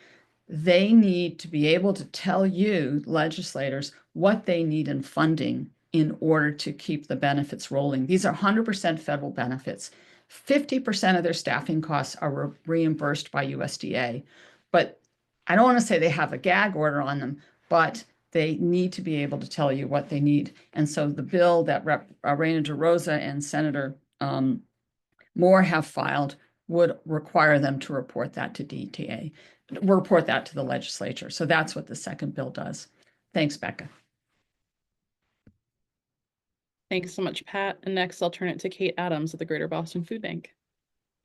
They need to be able to tell you, legislators, what they need in funding in order to keep the benefits rolling. These are 100% federal benefits. 50% of their staffing costs are reimbursed by USDA. But I don't want to say they have a gag order on them, but they need to be able to tell you what they need. And so the bill that Rep. Reina DeRosa and Senator Moore have filed would require them to report that to DTA, report that to the legislature. So that's what the second bill does. Thanks, Becca. Thanks so much, Pat. And next, I'll turn it to Kate Adams of the Greater Boston Food Bank.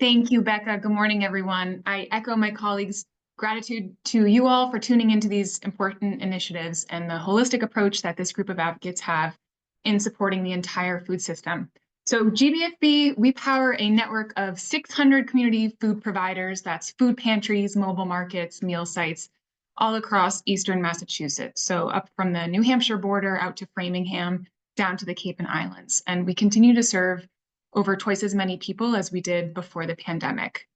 Thank you, Becca. Good morning, everyone. I echo my colleagues' gratitude to you all for tuning into these important initiatives and the holistic approach that this group of advocates have in supporting the entire food system. So GBFB, we power a network of 600 community food providers, that's food pantries, mobile markets, meal sites, all across Eastern Massachusetts. So up from the New Hampshire border out to Framingham, down to the Cape and Islands. And we continue to serve over twice as many people as we did before the pandemic.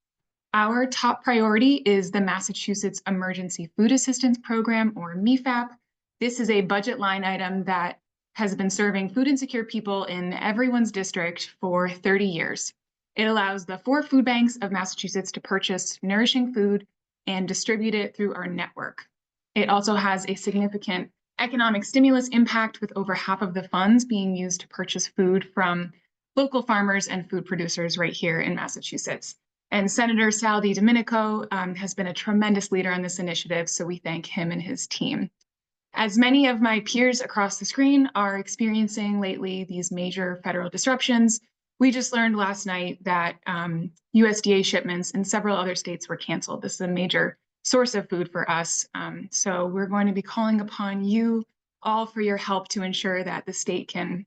Our top priority is the Massachusetts Emergency Food Assistance Program, or MEFAP. This is a budget line item that has been serving food insecure people in everyone's district for 30 years. It allows the 4 food banks of Massachusetts to purchase nourishing food and distribute it through our network. It also has a significant economic stimulus impact, with over half of the funds being used to purchase food from local farmers and food producers right here in Massachusetts. And Senator Sal DiDomenico has been a tremendous leader on this initiative, so we thank him and his team. As many of my peers across the screen are experiencing lately these major federal disruptions, we just learned last night that USDA shipments in several other states were canceled. This is a major source of food for us. So we're going to be calling upon you all for your help to ensure that the state can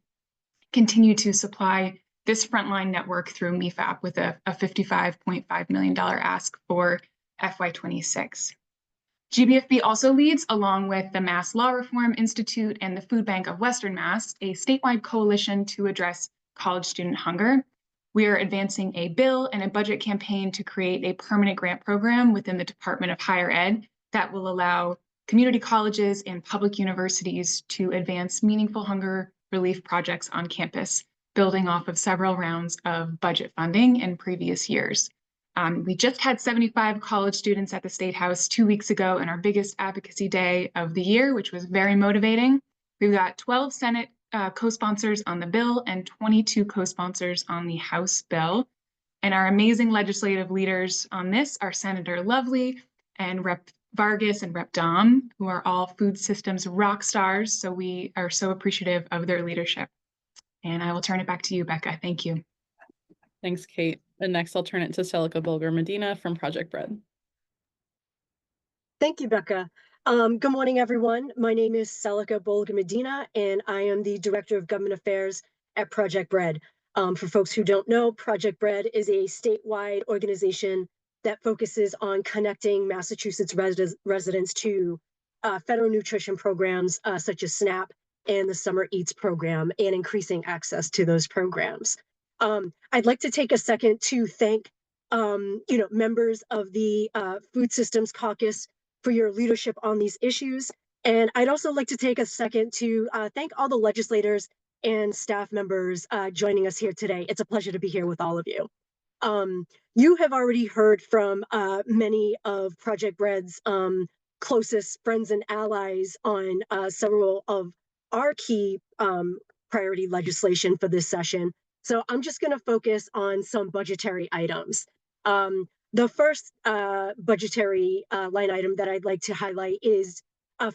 continue to supply this frontline network through MEFAP with a $55.5 million ask for FY26. GBFB also leads, along with the Mass Law Reform Institute and the Food Bank of Western Mass, a statewide coalition to address college student hunger. We are advancing a bill and a budget campaign to create a permanent grant program within the Department of Higher Ed that will allow community colleges and public universities to advance meaningful hunger relief projects on campus, building off of several rounds of budget funding in previous years. We just had 75 college students at the State House 2 weeks ago in our biggest advocacy day of the year, which was very motivating. We've got 12 Senate co-sponsors on the bill and 22 co-sponsors on the House bill. And our amazing legislative leaders on this are Senator Lovely and Rep. Vargas and Rep. Dom, who are all food systems rock stars. So we are so appreciative of their leadership. And I will turn it back to you, Becca. Thank you. Thanks, Kate. And next, I'll turn it to Celica Bulger Medina from Project Bread. Thank you, Becca. Good morning, everyone. My name is Celica Bulger Medina, and I am the Director of Government Affairs at Project Bread. For folks who don't know, Project Bread is a statewide organization that focuses on connecting Massachusetts residents to federal nutrition programs such as SNAP and the Summer Eats program, and increasing access to those programs. I'd like to take a second to thank members of the Food Systems Caucus for your leadership on these issues. And I'd also like to take a second to thank all the legislators and staff members joining us here today. It's a pleasure to be here with all of you. You have already heard from many of Project Bread's closest friends and allies on several of our key priority legislation for this session. So I'm just going to focus on some budgetary items. The first budgetary line item that I'd like to highlight is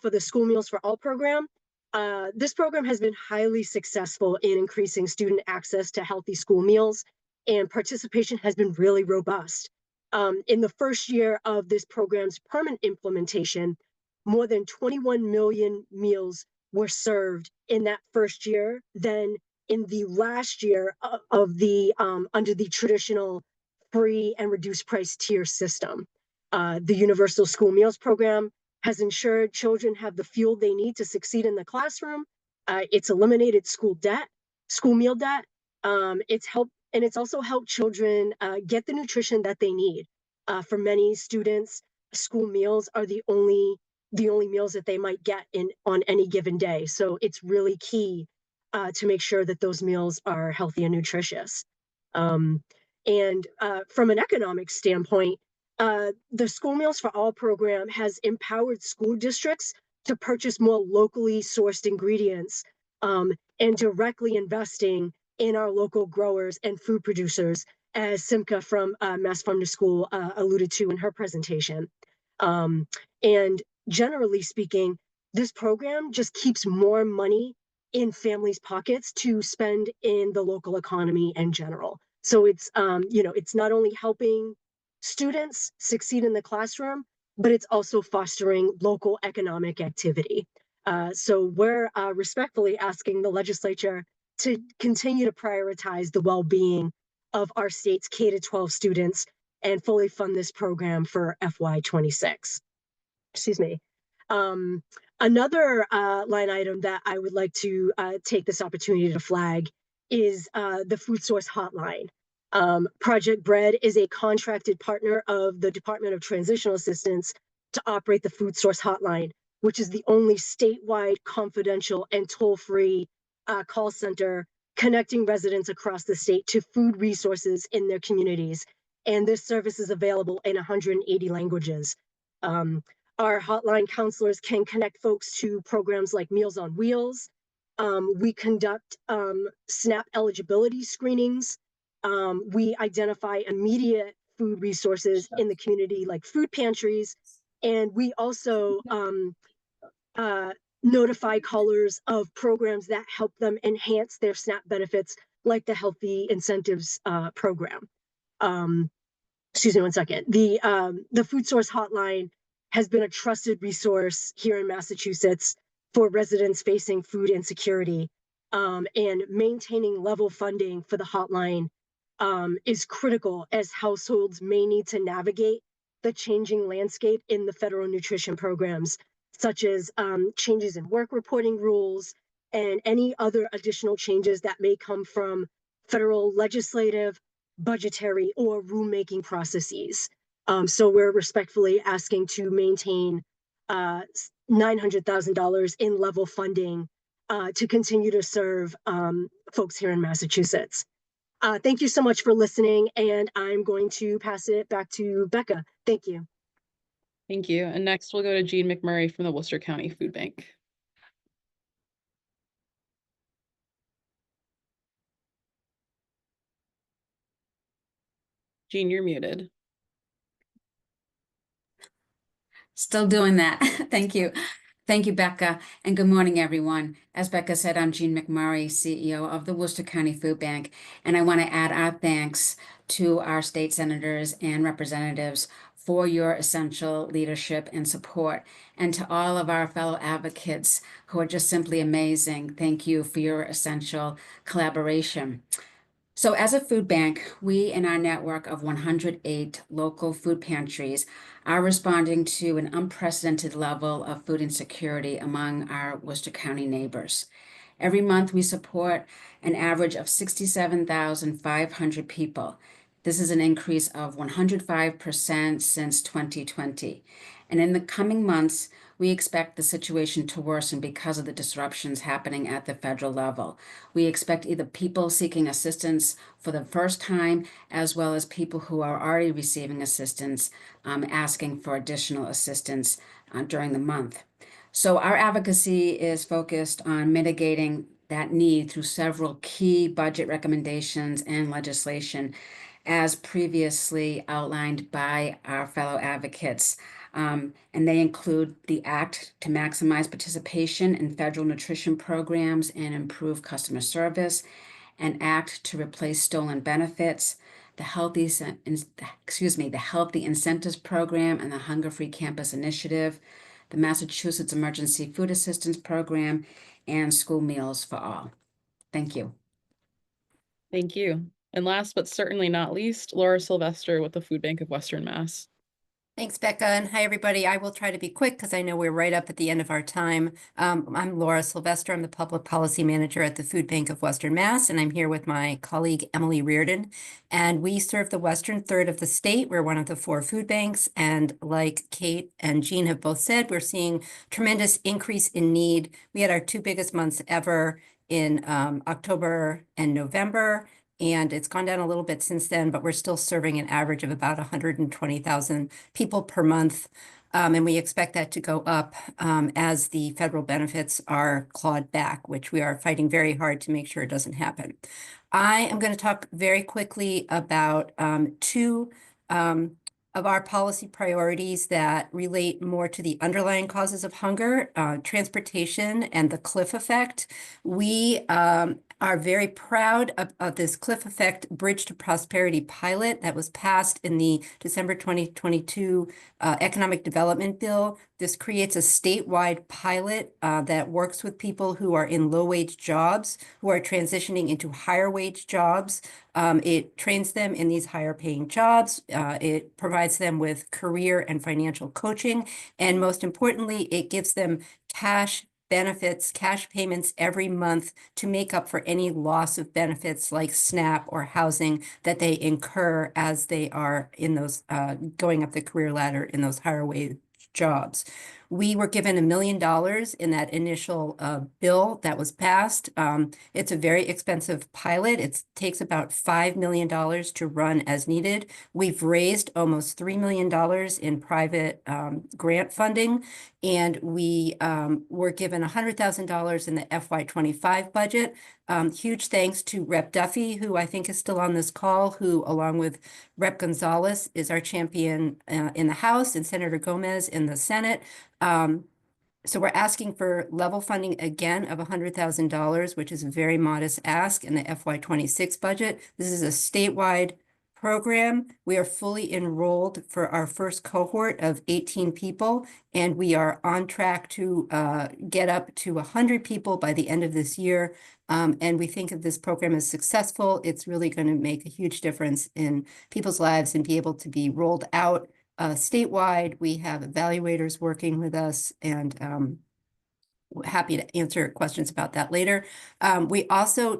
for the School Meals for All program. This program has been highly successful in increasing student access to healthy school meals, and participation has been really robust. In the first year of this program's permanent implementation, more than 21 million meals were served in that first year than in the last year of the under the traditional free and reduced price tier system. The Universal School Meals program has ensured children have the fuel they need to succeed in the classroom. It's eliminated school meal debt. It's also helped children get the nutrition that they need. For many students, school meals are the only meals that they might get on any given day. So it's really key to make sure that those meals are healthy and nutritious. From an economic standpoint, the School Meals for All program has empowered school districts to purchase more locally sourced ingredients and directly investing in our local growers and food producers, as Simca from Mass Farm to School alluded to in her presentation. And generally speaking, this program just keeps more money in families' pockets to spend in the local economy in general. So it's it's not only helping students succeed in the classroom, but it's also fostering local economic activity. So we're respectfully asking the legislature to continue to prioritize the well-being of our state's K-12 students and fully fund this program for FY26. Excuse me. Another line item that I would like to take this opportunity to flag is the Food Source Hotline. Project Bread is a contracted partner of the Department of Transitional Assistance to operate the Food Source Hotline, which is the only statewide confidential and toll-free call center connecting residents across the state to food resources in their communities. And this service is available in 180 languages. Our hotline counselors can connect folks to programs like Meals on Wheels. We conduct SNAP eligibility screenings. We identify immediate food resources in the community like food pantries. And we also notify callers of programs that help them enhance their SNAP benefits, like the Healthy Incentives program. Excuse me one second. The Food Source Hotline has been a trusted resource here in Massachusetts for residents facing food insecurity, and maintaining level funding for the hotline is critical as households may need to navigate the changing landscape in the federal nutrition programs, such as changes in work reporting rules and any other additional changes that may come from federal legislative, budgetary, or rulemaking processes. So we're respectfully asking to maintain $900,000 in level funding to continue to serve folks here in Massachusetts. Thank you so much for listening, and I'm going to pass it back to Becca. Thank you. Thank you. And next we'll go to Jean McMurray from the Worcester County Food Bank. Jean, you're muted. Still doing that. Thank you. Thank you, Becca, and good morning, everyone. As Becca said, I'm Jean McMurray, CEO of the Worcester County Food Bank, and I want to add our thanks to our state senators and representatives for your essential leadership and support, and to all of our fellow advocates who are just simply amazing. Thank you for your essential collaboration. So as a food bank, we in our network of 108 local food pantries are responding to an unprecedented level of food insecurity among our Worcester County neighbors. Every month, we support an average of 67,500 people. This is an increase of 105% since 2020. And in the coming months, we expect the situation to worsen because of the disruptions happening at the federal level. We expect either people seeking assistance for the first time, as well as people who are already receiving assistance, asking for additional assistance during the month. So our advocacy is focused on mitigating that need through several key budget recommendations and legislation, as previously outlined by our fellow advocates. And they include the Act to maximize participation in federal nutrition programs and improve customer service, an Act to replace stolen benefits, the Healthy Incentives Program and the Hunger-Free Campus Initiative, the Massachusetts Emergency Food Assistance Program, and School Meals for All. Thank you. Thank you. And last but certainly not least, Laura Sylvester with the Food Bank of Western Mass. Thanks, Becca, and hi, everybody. I will try to be quick because I know we're right up at the end of our time. I'm Laura Sylvester. I'm the Public Policy Manager at the Food Bank of Western Mass, and I'm here with my colleague, Emily Reardon. And we serve the western third of the state. We're one of the 4 food banks, and like Kate and Jean have both said, we're seeing tremendous increase in need. We had our 2 biggest months ever in October and November. And it's gone down a little bit since then, but we're still serving an average of about 120,000 people per month. And we expect that to go up as the federal benefits are clawed back, which we are fighting very hard to make sure it doesn't happen. I am going to talk very quickly about 2 of our policy priorities that relate more to the underlying causes of hunger, transportation and the cliff effect. We are very proud of this cliff effect Bridge to Prosperity pilot that was passed in the December 2022 Economic Development Bill. This creates a statewide pilot that works with people who are in low-wage jobs, who are transitioning into higher-wage jobs. It trains them in these higher-paying jobs. It provides them with career and financial coaching. And most importantly, it gives them cash benefits, cash payments every month to make up for any loss of benefits like SNAP or housing that they incur as they are in those going up the career ladder in those higher wage jobs. We were given $1 million in that initial bill that was passed. It's a very expensive pilot. It takes about $5 million to run as needed. We've raised almost $3 million in private grant funding, and we were given $100,000 in the FY25 budget. Huge thanks to Rep. Duffy, who I think is still on this call, who along with Rep. Gonzalez is our champion in the House and Senator Gomez in the Senate. So we're asking for level funding again of $100,000, which is a very modest ask in the FY26 budget. This is a statewide program. We are fully enrolled for our first cohort of 18 people, and we are on track to get up to 100 people by the end of this year. And we think if this program is successful, it's really going to make a huge difference in people's lives and be able to be rolled out statewide. We have evaluators working with us, and happy to answer questions about that later. We also,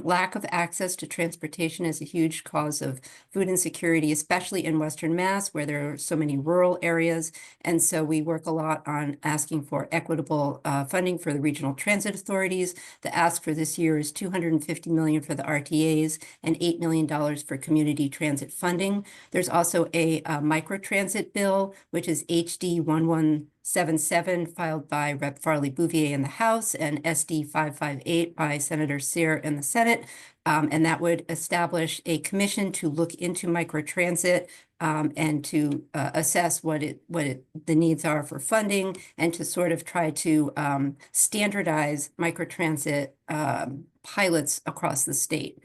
lack of access to transportation is a huge cause of food insecurity, especially in Western Mass, where there are so many rural areas. And so we work a lot on asking for equitable funding for the regional transit authorities. The ask for this year is $250 million for the RTAs and $8 million for community transit funding. There's also a microtransit bill, which is HD 1177 filed by Rep. Farley Bouvier in the House and SD 558 by Senator Sear in the Senate. And that would establish a commission to look into microtransit and to assess what the needs are for funding and to sort of try to standardize microtransit pilots across the state.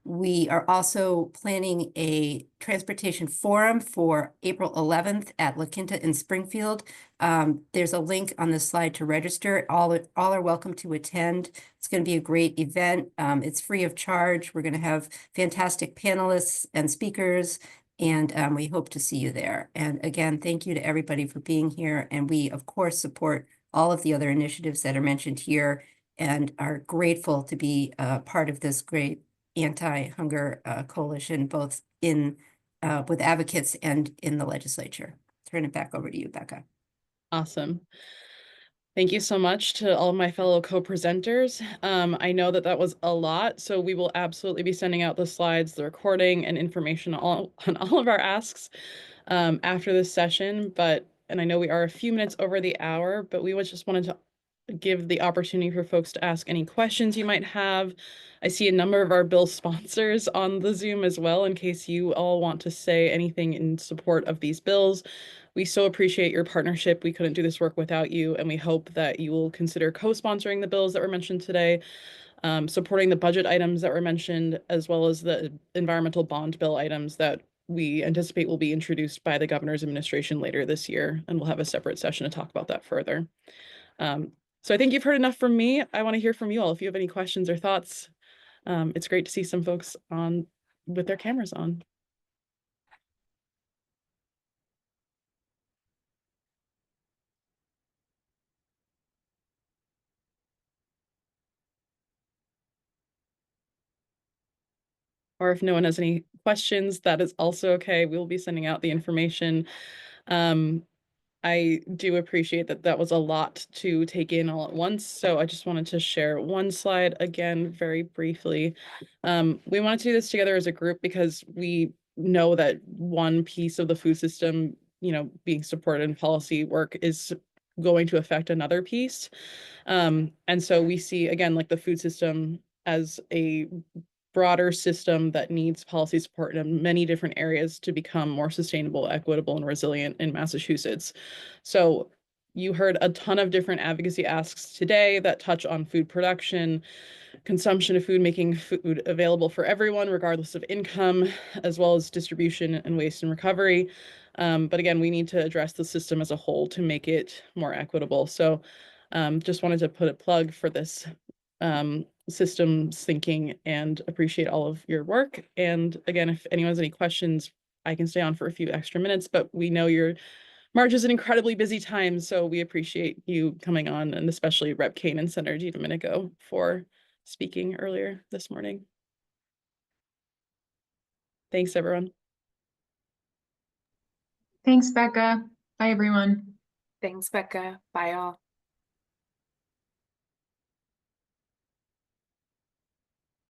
We are also planning a transportation forum for April 11th at La Quinta in Springfield. There's a link on the slide to register. All are welcome to attend. It's going to be a great event. It's free of charge. We're going to have fantastic panelists and speakers, and we hope to see you there. And again, thank you to everybody for being here. And we, of course, support all of the other initiatives that are mentioned here and are grateful to be part of this great anti-hunger coalition, both in with advocates and in the legislature. Turn it back over to you, Becca. Awesome. Thank you so much to all of my fellow co-presenters. I know that that was a lot, so we will absolutely be sending out the slides, the recording, and information on all of our asks after this session. And I know we are a few minutes over the hour, but we just wanted to give the opportunity for folks to ask any questions you might have. I see a number of our bill sponsors on the Zoom as well, in case you all want to say anything in support of these bills. We so appreciate your partnership. We couldn't do this work without you, and we hope that you will consider co-sponsoring the bills that were mentioned today, supporting the budget items that were mentioned, as well as the environmental bond bill items that we anticipate will be introduced by the governor's administration later this year, and we'll have a separate session to talk about that further. So I think you've heard enough from me. I want to hear from you all if you have any questions or thoughts. It's great to see some folks on with their cameras on. Or if no one has any questions, that is also okay. We'll be sending out the information. I do appreciate that that was a lot to take in all at once. So I just wanted to share one slide again, very briefly. We wanted to do this together as a group because we know that one piece of the food system, being supported in policy work is going to affect another piece. And so we see, again, like the food system as a broader system that needs policy support in many different areas to become more sustainable, equitable, and resilient in Massachusetts. So you heard a ton of different advocacy asks today that touch on food production, consumption of food, making food available for everyone, regardless of income, as well as distribution and waste and recovery. But again, we need to address the system as a whole to make it more equitable. So just wanted to put a plug for this systems thinking and appreciate all of your work. And again, if anyone has any questions, I can stay on for a few extra minutes, but we know your March is an incredibly busy time, so we appreciate you coming on, and especially Rep. Kane and Senator DiDomenico for speaking earlier this morning. Thanks, everyone. Thanks, Becca. Bye, everyone. Thanks, Becca. Bye, all.